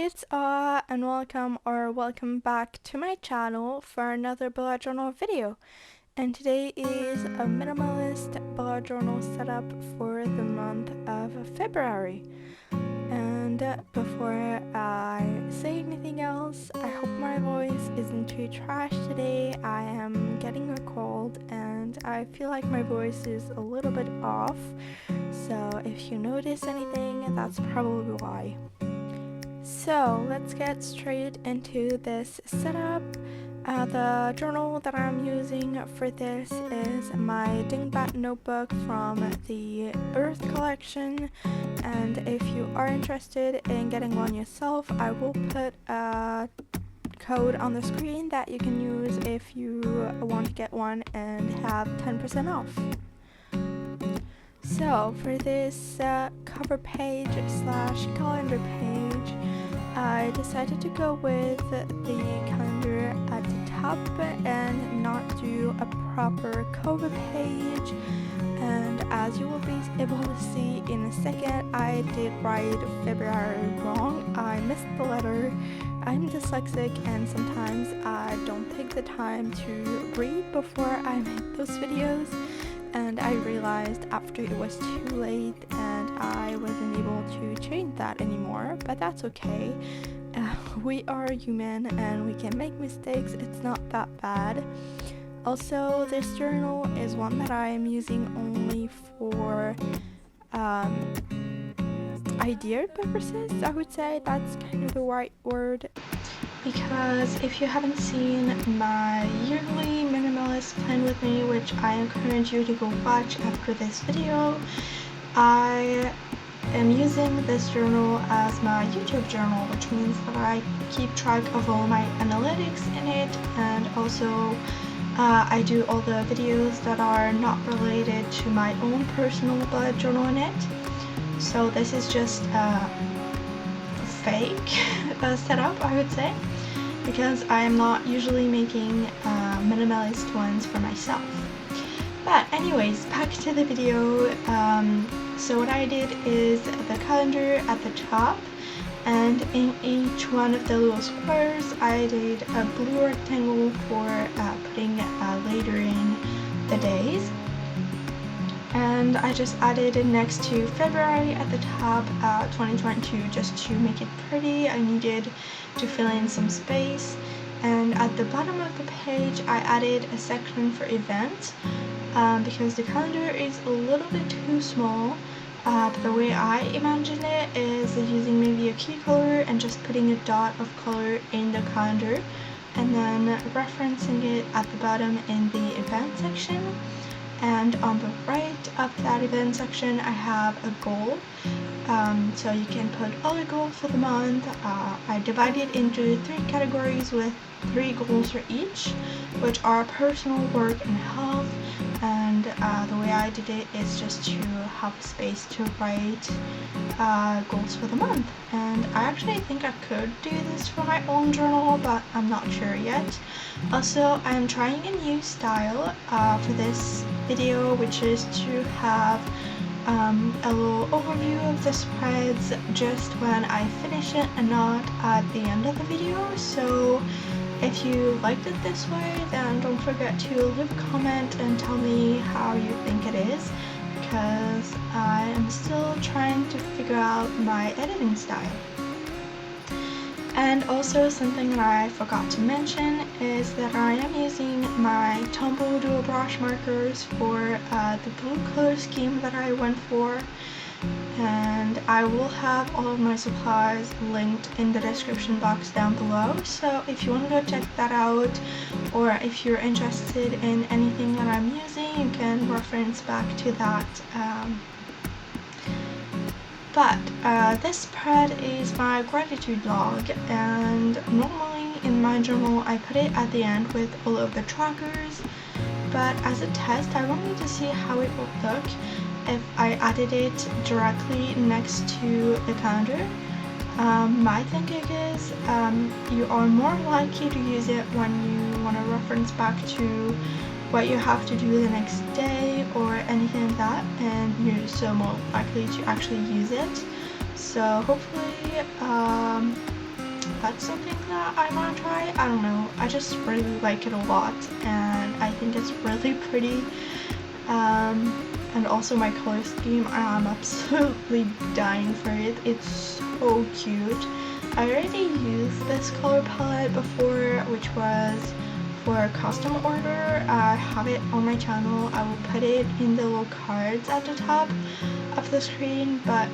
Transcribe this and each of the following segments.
it's and welcome back to my channel for another bullet journal video. And today is a minimalist bullet journal setup for the month of February. And before I say anything else, I hope my voice isn't too trash today. I am getting a cold and I feel like my voice is a little bit off. So if you notice anything, that's probably why. So let's get straight into this setup. The journal that I'm using for this is my Dingbat notebook from the Earth collection, and if you are interested in getting one yourself, I will put a code on the screen that you can use if you want to get one and have 10% off. So for this cover page / calendar page, I decided to go with the calendar at the top and not do a proper cover page. And as you will be able to see in a second, I did write February wrong. I missed the letter. I'm dyslexic and sometimes I don't take the time to read before I make those videos. And I realized after it was too late and I wasn't able to change that anymore, but that's okay. We are human and we can make mistakes. It's not that bad. Also, this journal is one that I am using only for idea purposes. I would say that's kind of the right word. Because if you haven't seen my yearly minimalist plan with me, which I encourage you to go watch after this video, I am using this journal as my YouTube journal, which means that I keep track of all my analytics in it, and also I do all the videos that are not related to my own personal bullet journal in it. So this is just a fake setup, I would say, because I am not usually making minimalist ones for myself. But anyways, back to the video. So what I did is the calendar at the top, and in each one of the little squares I did a blue rectangle for putting later in the days. And I just added it next to February at the top, 2022, just to make it pretty. I needed to fill in some space. And at the bottom of the page I added a section for events, because the calendar is a little bit too small. The way I imagine it is using maybe a key color and just putting a dot of color in the calendar and then referencing it at the bottom in the event section. And on the right of that event section I have a goal, so you can put all your goals for the month. I divided into 3 categories with 3 goals for each, which are personal, work, and health. And the way I did it is just to have a space to write goals for the month. And I actually think I could do this for my own journal, but I'm not sure yet. Also, I'm trying a new style for this video, which is to have a little overview of the spreads just when I finish it and not at the end of the video. So if you liked it this way, then don't forget to leave a comment and tell me how you think it is, because I am still trying to figure out my editing style. And also something that I forgot to mention is that I am using my Tombow dual brush markers for the blue color scheme that I went for. And I will have all of my supplies linked in the description box down below, so if you want to go check that out, or if you're interested in anything that I'm using, you can reference back to that. But this spread is my gratitude log, and normally in my journal I put it at the end with all of the trackers, but as a test I wanted to see how it would look if I added it directly next to the calendar. My thinking is you are more likely to use it when you want to reference back to what you have to do the next day or anything like that, and you're so more likely to actually use it. So hopefully that's something that I want to try. I don't know, I just really like it a lot, and I think it's really pretty. And also my color scheme, I'm absolutely dying for it. It's so cute. I already used this color palette before, which was for a custom order. I have it on my channel. I will put it in the little cards at the top of the screen, but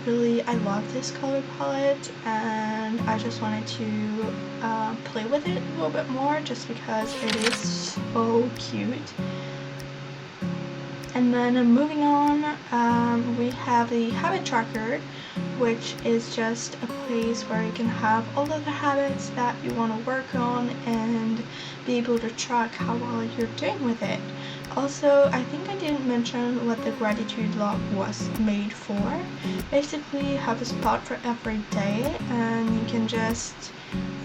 really I love this color palette, and I just wanted to play with it a little bit more just because it is so cute. And then moving on, we have the habit tracker, which is just a place where you can have all of the habits that you want to work on and be able to track how well you're doing with it. Also, I think I didn't mention what the gratitude log was made for. Basically, you have a spot for every day, and you can just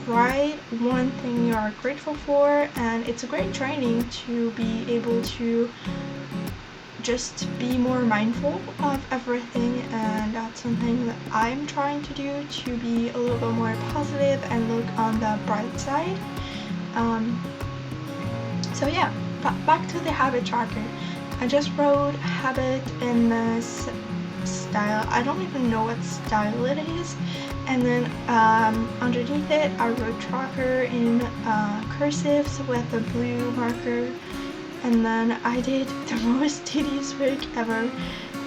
write one thing you are grateful for, and it's a great training to be able to just be more mindful of everything, and that's something that I'm trying to do, to be a little bit more positive and look on the bright side. So yeah, back to the habit tracker. I just wrote habit in this style. I don't even know what style it is. And then underneath it, I wrote tracker in cursives with a blue marker. And then I did the most tedious work ever.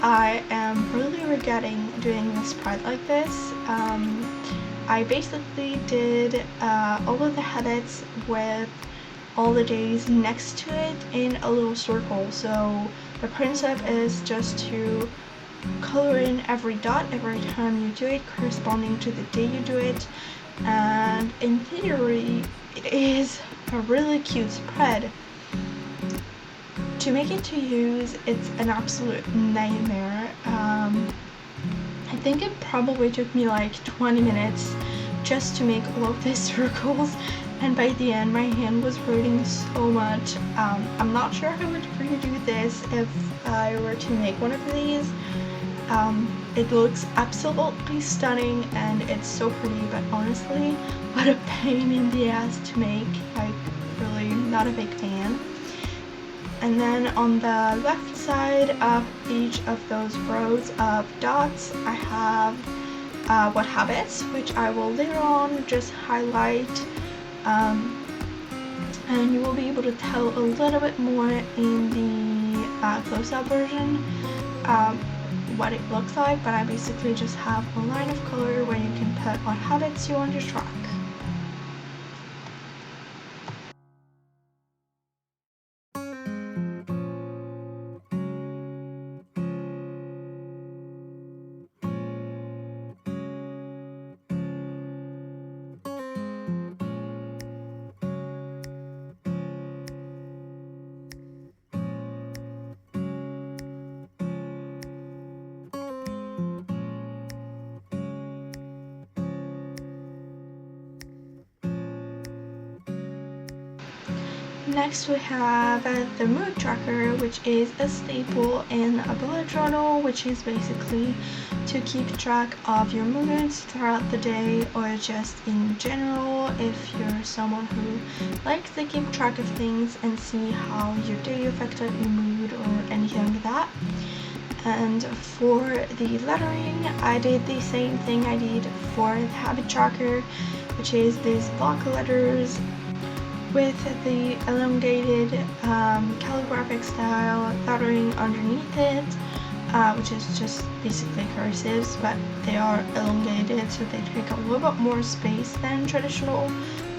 I am really regretting doing this part like this. I basically did all of the habits with all the days next to it in a little circle. So the principle is just to color in every dot every time you do it, corresponding to the day you do it. And in theory, it is a really cute spread. To make it to use, it's an absolute nightmare. I think it probably took me like 20 minutes just to make all of these circles, and by the end my hand was hurting so much. I'm not sure I would redo this if I were to make one of these. It looks absolutely stunning and it's so pretty, but honestly, what a pain in the ass to make. Like, really not a big fan. And then on the left side of each of those rows of dots, I have what habits, which I will later on just highlight, and you will be able to tell a little bit more in the close-up version what it looks like, but I basically just have a line of color where you can put what habits you want to track. Next we have the mood tracker, which is a staple in a bullet journal, which is basically to keep track of your moods throughout the day, or just in general if you're someone who likes to keep track of things and see how your day affected your mood or anything like that. And for the lettering, I did the same thing I did for the habit tracker, which is these block letters with the elongated calligraphic style lettering underneath it, which is just basically cursives, but they are elongated, so they take a little bit more space than traditional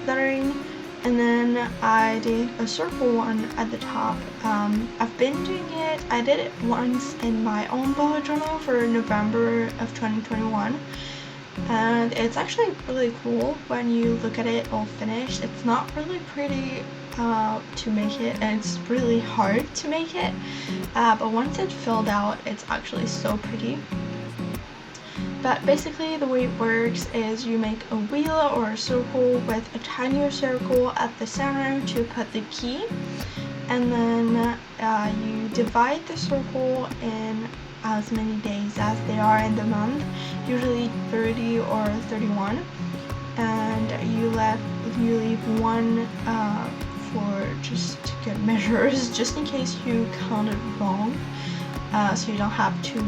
lettering. And then I did a circle one at the top. I've been doing it, I did it once in my own bullet journal for November of 2021. And it's actually really cool when you look at it all finished. It's not really pretty to make it, and it's really hard to make it, but once it's filled out, it's actually so pretty. But basically the way it works is you make a wheel or a circle with a tinier circle at the center to put the key, and then you divide the circle in as many days as they are in the month, usually 30 or 31. and you leave one for just good measures, just in case you counted wrong, so you don't have to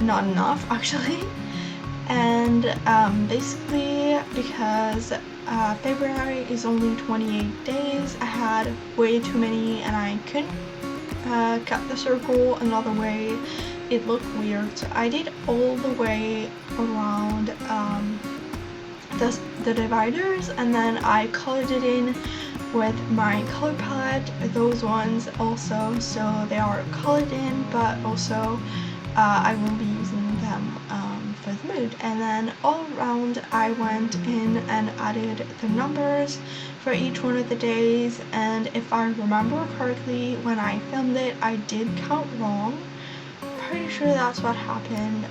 not enough actually. And basically, because February is only 28 days, I had way too many and I couldn't cut the circle another way. It looked weird, so I did all the way around the dividers, and then I colored it in with my color palette, those ones also, so they are colored in, but also I will be using them for the mood. And then all around I went in and added the numbers for each one of the days, and if I remember correctly, when I filmed it I did count wrong. Pretty sure that's what happened,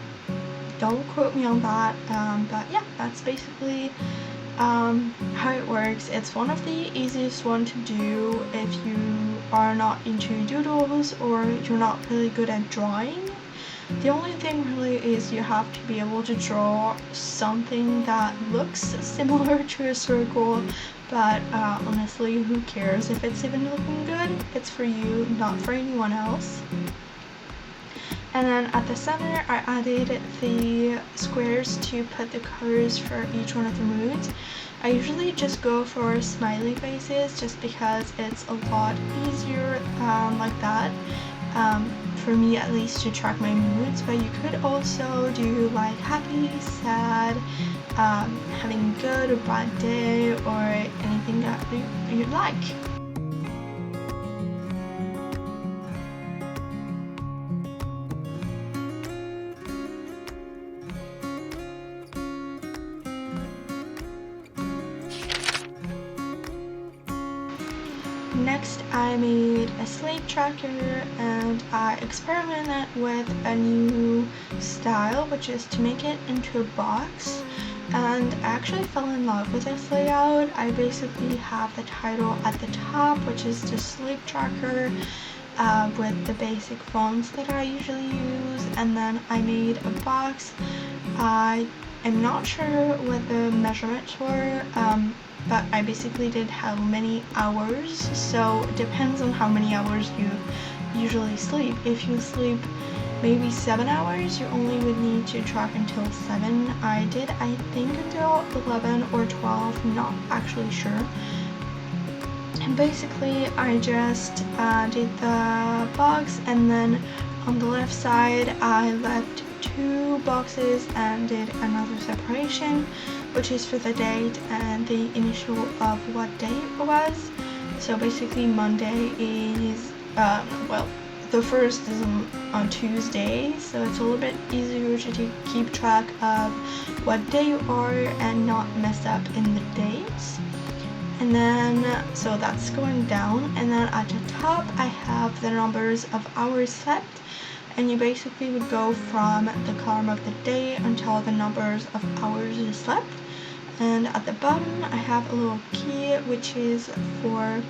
don't quote me on that, but yeah, that's basically how it works. It's one of the easiest one to do if you are not into doodles or you're not really good at drawing. The only thing really is you have to be able to draw something that looks similar to a circle, but honestly, who cares if it's even looking good? It's for you, not for anyone else. And then at the center I added the squares to put the colors for each one of the moods. I usually just go for smiley faces just because it's a lot easier like that, for me at least, to track my moods. But you could also do like happy, sad, having a good or bad day, or anything that you'd like. Next, I made a sleep tracker, and I experimented with a new style, which is to make it into a box, and I actually fell in love with this layout. I basically have the title at the top, which is the sleep tracker, with the basic fonts that I usually use, and then I made a box. I am not sure what the measurements were, but I basically did how many hours, so it depends on how many hours you usually sleep. If you sleep maybe 7 hours, you only would need to track until 7. I did, I think, until 11 or 12, not actually sure. And basically I just did the box, and then on the left side I left 2 boxes and did another separation, which is for the date and the initial of what day it was. So basically Monday is, well, the first is on Tuesday, so it's a little bit easier to keep track of what day you are and not mess up in the dates. And then, so that's going down, and then at the top I have the numbers of hours slept, and you basically would go from the column of the day until the numbers of hours you slept. And at the bottom I have a little key, which is for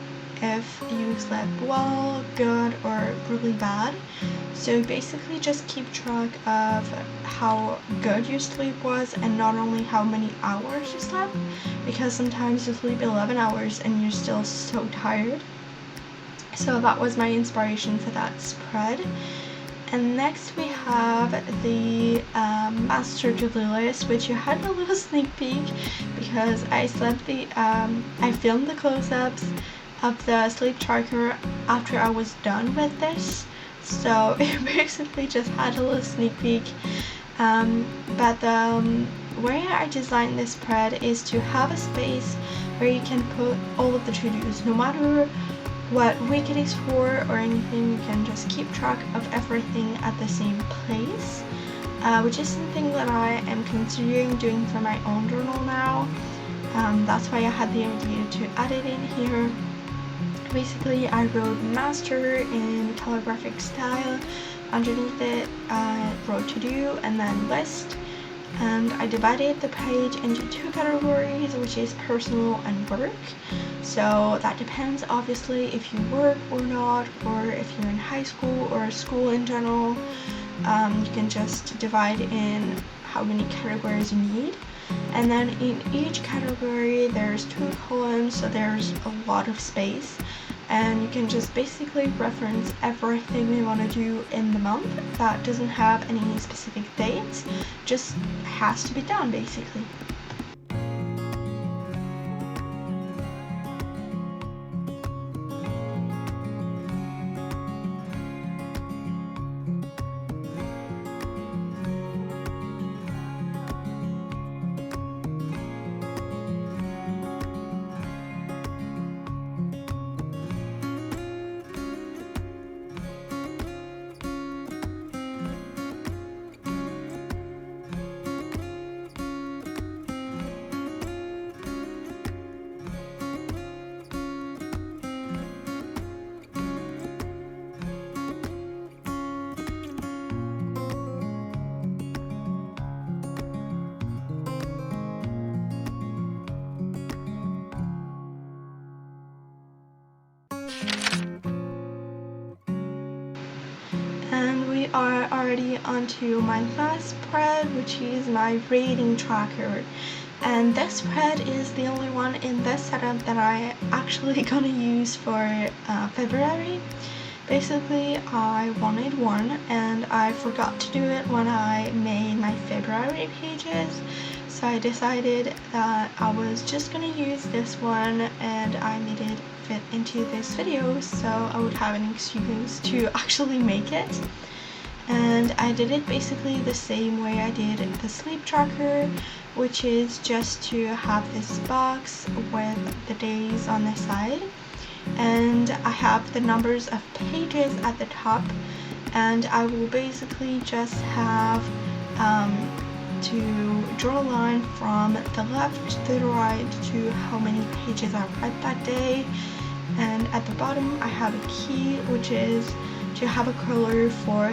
if you slept well, good, or really bad. So you basically just keep track of how good your sleep was, and not only how many hours you slept, because sometimes you sleep 11 hours and you're still so tired. So that was my inspiration for that spread. And next we have the master to-do list, which you had a little sneak peek because I filmed the close-ups of the sleep tracker after I was done with this, so it basically just had a little sneak peek. But the way I designed this spread is to have a space where you can put all of the to-dos, no matter what week it is for or anything. You can just keep track of everything at the same place, which is something that I am considering doing for my own journal now. That's why I had the idea to add it in here. Basically, I wrote master in calligraphic style. Underneath it, I wrote to do and then list. And I divided the page into 2 categories, which is personal and work. So that depends obviously if you work or not, or if you're in high school or school in general. You can just divide in how many categories you need. And then in each category there's 2 columns, so there's a lot of space, and you can just basically reference everything you want to do in the month that doesn't have any specific dates, just has to be done basically. And we are already onto my last spread, which is my rating tracker. And this spread is the only one in this setup that I actually gonna use for February. Basically, I wanted one and I forgot to do it when I made my February pages. So I decided that I was just gonna use this one, and I made it fit into this video so I would have an excuse to actually make it. And I did it basically the same way I did the sleep tracker, which is just to have this box with the days on the side, and I have the numbers of pages at the top, and I will basically just have to draw a line from the left to the right to how many pages I read that day. And at the bottom I have a key, which is to have a color for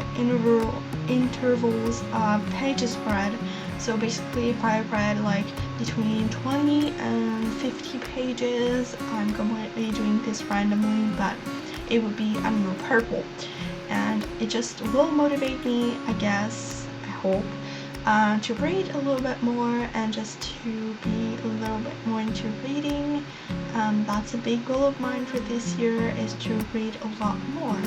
intervals of pages read. So basically if I read like between 20 and 50 pages, I'm completely doing this randomly, but it would be, I don't know, purple. And it just will motivate me, I guess, I hope, to read a little bit more and just to be a little bit more into reading. That's a big goal of mine for this year, is to read a lot more.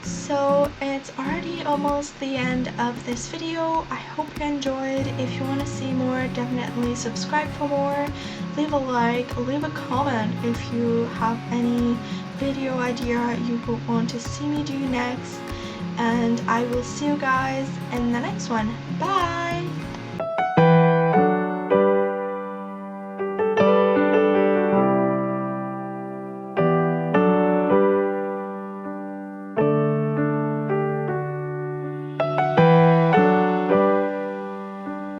So it's already almost the end of this video. I hope you enjoyed. If you want to see more, definitely subscribe for more. Leave a like, leave a comment if you have any video idea you would want to see me do next. And I will see you guys in the next one. Bye!